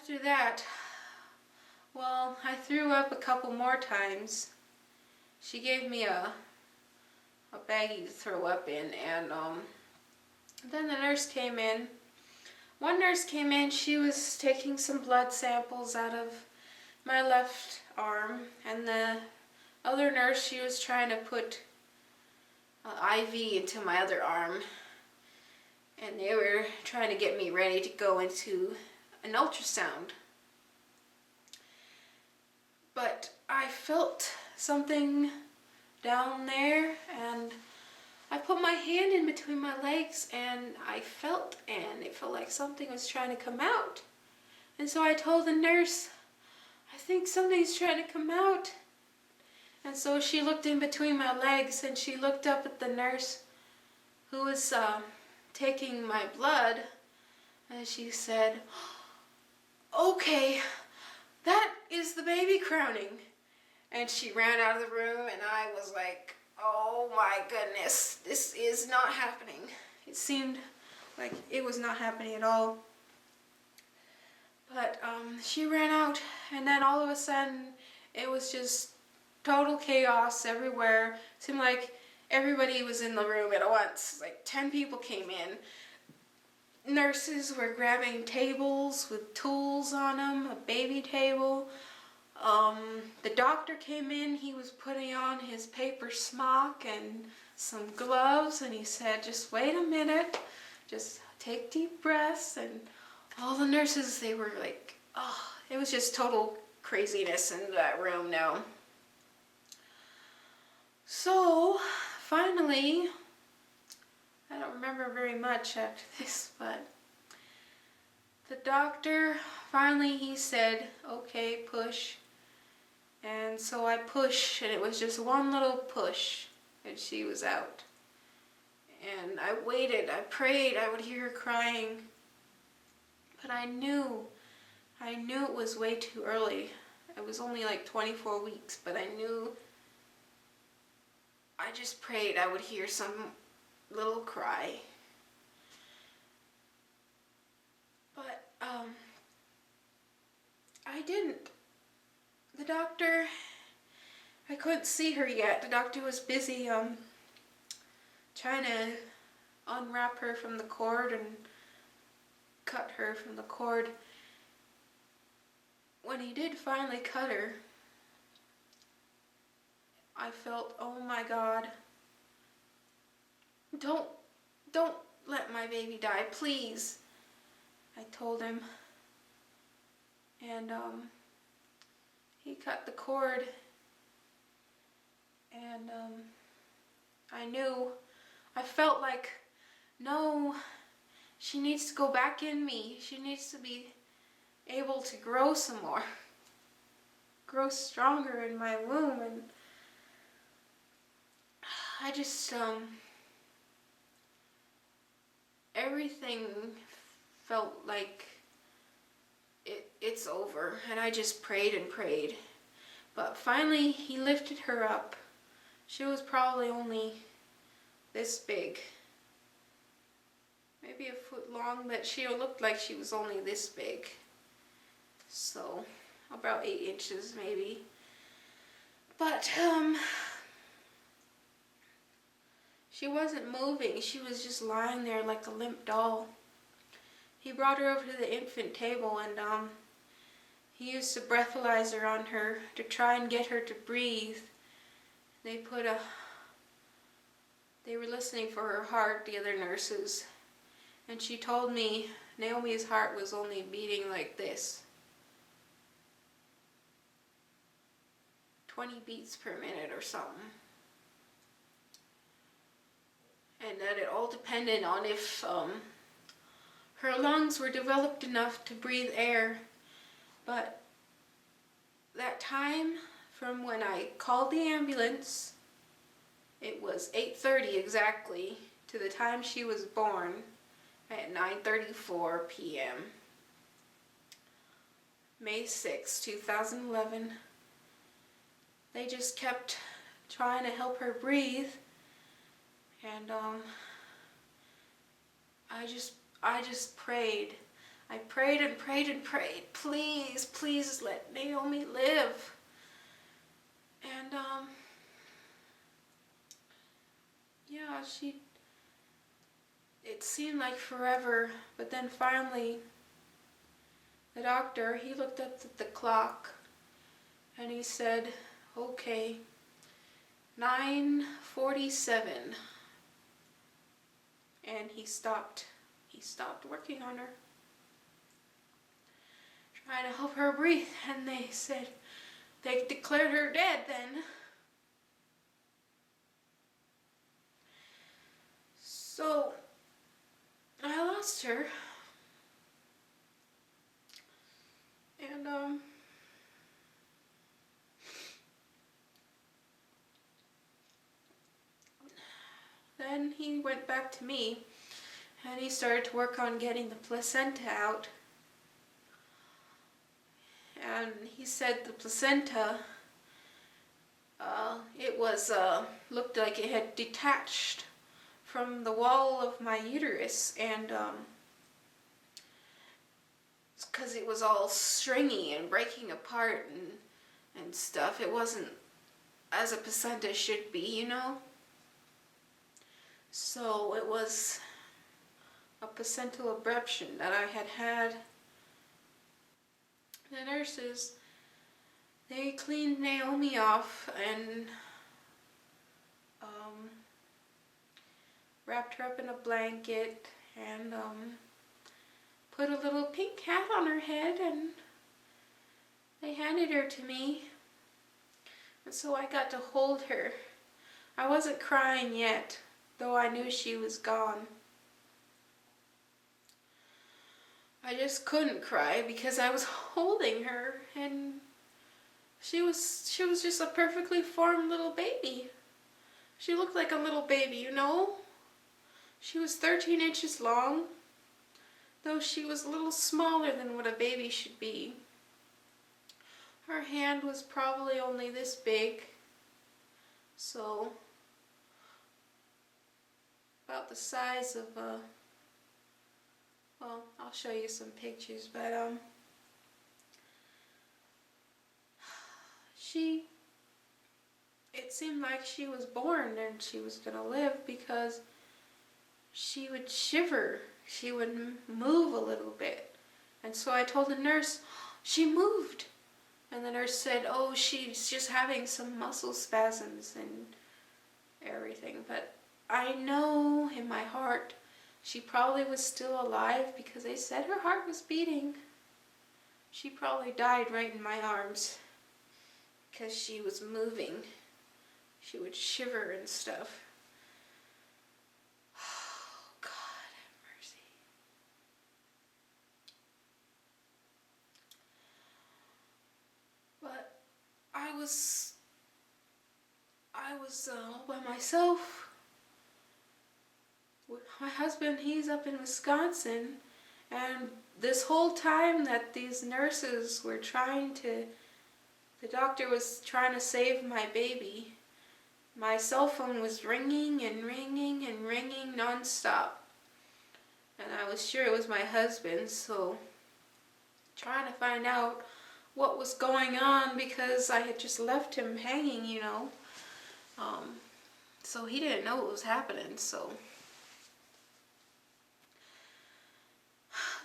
After that, well, I threw up a couple more times. She gave me a baggie to throw up in, and then the nurse came in. One nurse came in, she was taking some blood samples out of my left arm, and the other nurse, she was trying to put an IV into my other arm, and they were trying to get me ready to go into an ultrasound. But I felt something down there, and I put my hand in between my legs, and it felt like something was trying to come out. And so I told the nurse, I think something's trying to come out. And so she looked in between my legs, and she looked up at the nurse who was taking my blood, and she said, "Okay, that is the baby crowning." And she ran out of the room, and I was like, oh my goodness, this is not happening. It seemed like it was not happening at all. But she ran out, and then all of a sudden it was just total chaos everywhere. It seemed like everybody was in the room at once. Like 10 people came in. Nurses were grabbing tables with tools on them, a baby table. The doctor came in, he was putting on his paper smock and some gloves, and he said, just wait a minute, just take deep breaths. And all the nurses, they were like, oh, it was just total craziness in that room now. So, finally, I don't remember very much after this, but the doctor, finally he said, okay, push. And so I pushed, and it was just one little push, and she was out. And I waited, I prayed, I would hear her crying. But I knew it was way too early. It was only like 24 weeks, but I just prayed I would hear some little cry. But I didn't. The doctor, I couldn't see her yet. The doctor was busy trying to unwrap her from the cord and cut her from the cord. When he did finally cut her, I felt, oh my God, don't let my baby die, please, I told him. And he cut the cord, and I felt like, no, she needs to go back in me. She needs to be able to grow some more, grow stronger in my womb. And I just, everything felt like it's over, and I just prayed and prayed. But finally he lifted her up. She was probably only this big, maybe a foot long, but she looked like she was only this big, so about 8 inches maybe. But she wasn't moving. She was just lying there like a limp doll. He brought her over to the infant table, and he used a breathalyzer on her to try and get her to breathe. They were listening for her heart, the other nurses, and she told me Naomi's heart was only beating like this, 20 beats per minute or something. And that it all depended on if her lungs were developed enough to breathe air. But that time from when I called the ambulance, it was 8:30 exactly, to the time she was born at 9:34 p.m. May 6, 2011. They just kept trying to help her breathe, and I just prayed. I prayed and prayed and prayed. Please, please let Naomi live. And yeah, it seemed like forever, but then finally the doctor, he looked up at the clock and he said, okay, 9:47. And he stopped working on her, trying to help her breathe, and they declared her dead then. So I lost her. And then he went back to me and he started to work on getting the placenta out. And he said the placenta, it was looked like it had detached from the wall of my uterus, and it's because it was all stringy and breaking apart and stuff. It wasn't as a placenta should be, you know. So it was a placental abruption that I had had. The nurses, they cleaned Naomi off and wrapped her up in a blanket and put a little pink hat on her head, and they handed her to me. And so I got to hold her. I wasn't crying yet, though I knew she was gone. I just couldn't cry because I was holding her, and she was just a perfectly formed little baby. She looked like a little baby, you know? She was 13 inches long, though she was a little smaller than what a baby should be. Her hand was probably only this big, so about the size of a, well, I'll show you some pictures, but it seemed like she was born and she was gonna live because she would shiver, she would move a little bit. And so I told the nurse, she moved. And the nurse said, oh, she's just having some muscle spasms and everything. But I know in my heart she probably was still alive because they said her heart was beating. She probably died right in my arms because she was moving. She would shiver and stuff. Oh, God have mercy. But I was all by myself. My husband, he's up in Wisconsin, and this whole time that these nurses were the doctor was trying to save my baby, my cell phone was ringing and ringing and ringing non-stop. And I was sure it was my husband, so trying to find out what was going on because I had just left him hanging, you know. So he didn't know what was happening, so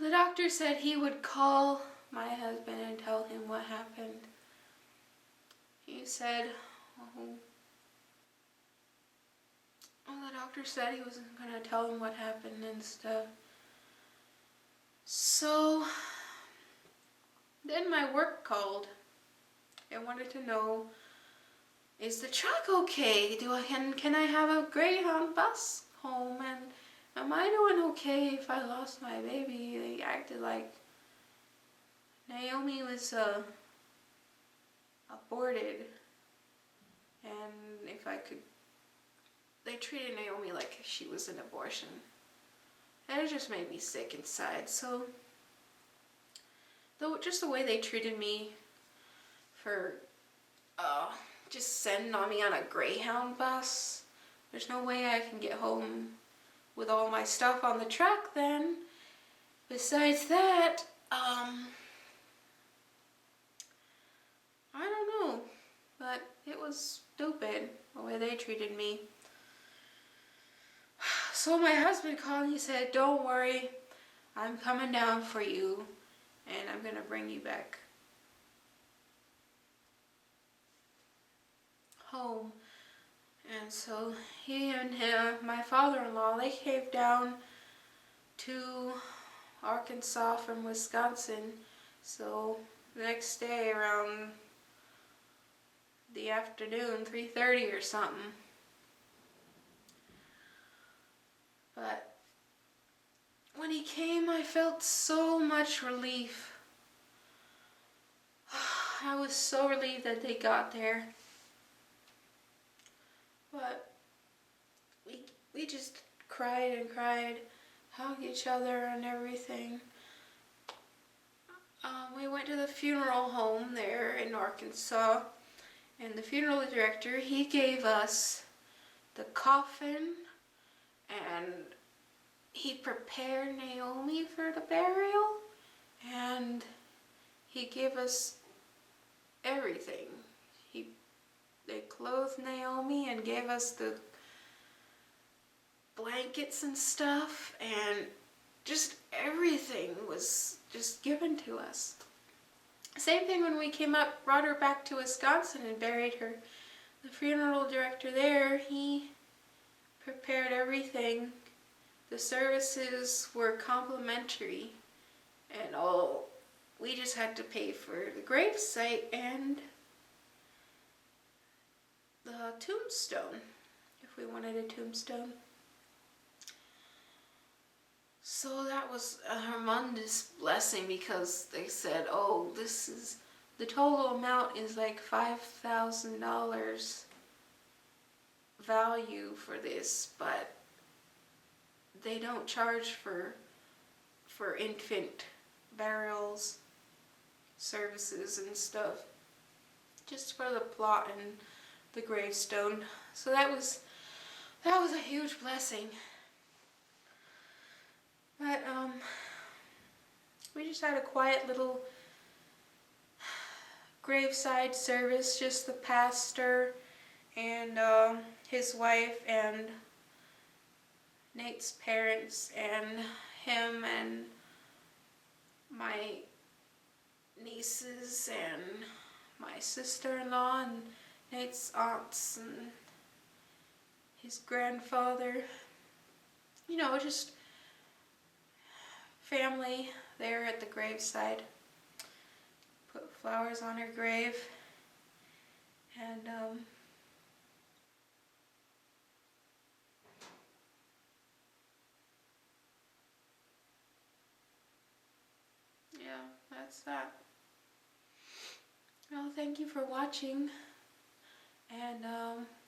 the doctor said he would call my husband and tell him what happened. He said, the doctor said he wasn't going to tell him what happened and stuff. So then my work called and wanted to know, is the truck okay? Can I have a Greyhound bus home? And am I doing okay if I lost my baby? They acted like Naomi was aborted, and if I could, they treated Naomi like she was an abortion, and it just made me sick inside. So just the way they treated me for just sending me on a Greyhound bus, there's no way I can get home with all my stuff on the truck then. besides that, I don't know, but it was stupid the way they treated me. So my husband called and he said, "Don't worry, I'm coming down for you and I'm gonna bring you back home." And so he and my father-in-law, they came down to Arkansas from Wisconsin. So the next day around the afternoon, 3:30 or something. But when he came, I felt so much relief. I was so relieved that they got there. But we just cried and cried, hugged each other and everything. We went to the funeral home there in Arkansas, and the funeral director, he gave us the coffin, and he prepared Naomi for the burial, and he gave us everything. They clothed Naomi and gave us the blankets and stuff, and just everything was just given to us. Same thing when we came up, brought her back to Wisconsin and buried her. The funeral director there, he prepared everything. The services were complimentary, and all we just had to pay for the gravesite and the tombstone, if we wanted a tombstone. So that was a tremendous blessing, because they said, "Oh, the total amount is like $5,000 value for this, but they don't charge for infant burials, services and stuff, just for the plot and the gravestone." So that was a huge blessing. But we just had a quiet little graveside service, just the pastor and his wife and Nate's parents and him and my nieces and my sister-in-law and Nate's aunts and his grandfather. You know, just family there at the graveside. Put flowers on her grave, and yeah, that's that. Well, thank you for watching, and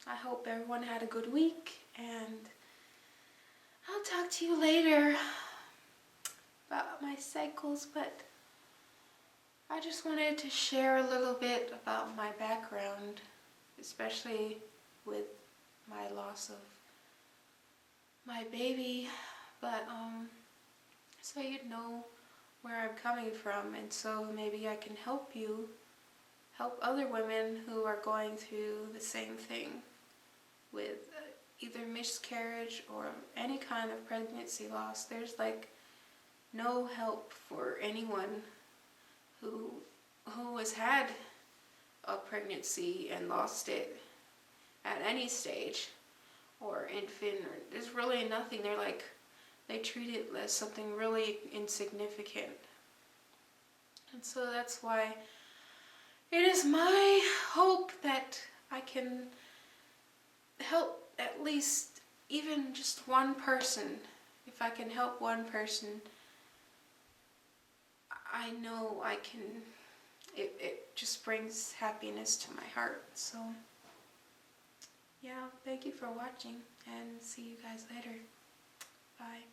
I hope everyone had a good week, and I'll talk to you later about my cycles, but I just wanted to share a little bit about my background, especially with my loss of my baby, but so you'd know where I'm coming from, and so maybe I can help other women who are going through the same thing with either miscarriage or any kind of pregnancy loss. There's like no help for anyone who has had a pregnancy and lost it at any stage, or infant, or there's really nothing. They treat it as something really insignificant. And so that's why it is my hope that I can help at least even just one person. If I can help one person, I know I can, it just brings happiness to my heart. So yeah, thank you for watching, and see you guys later. Bye.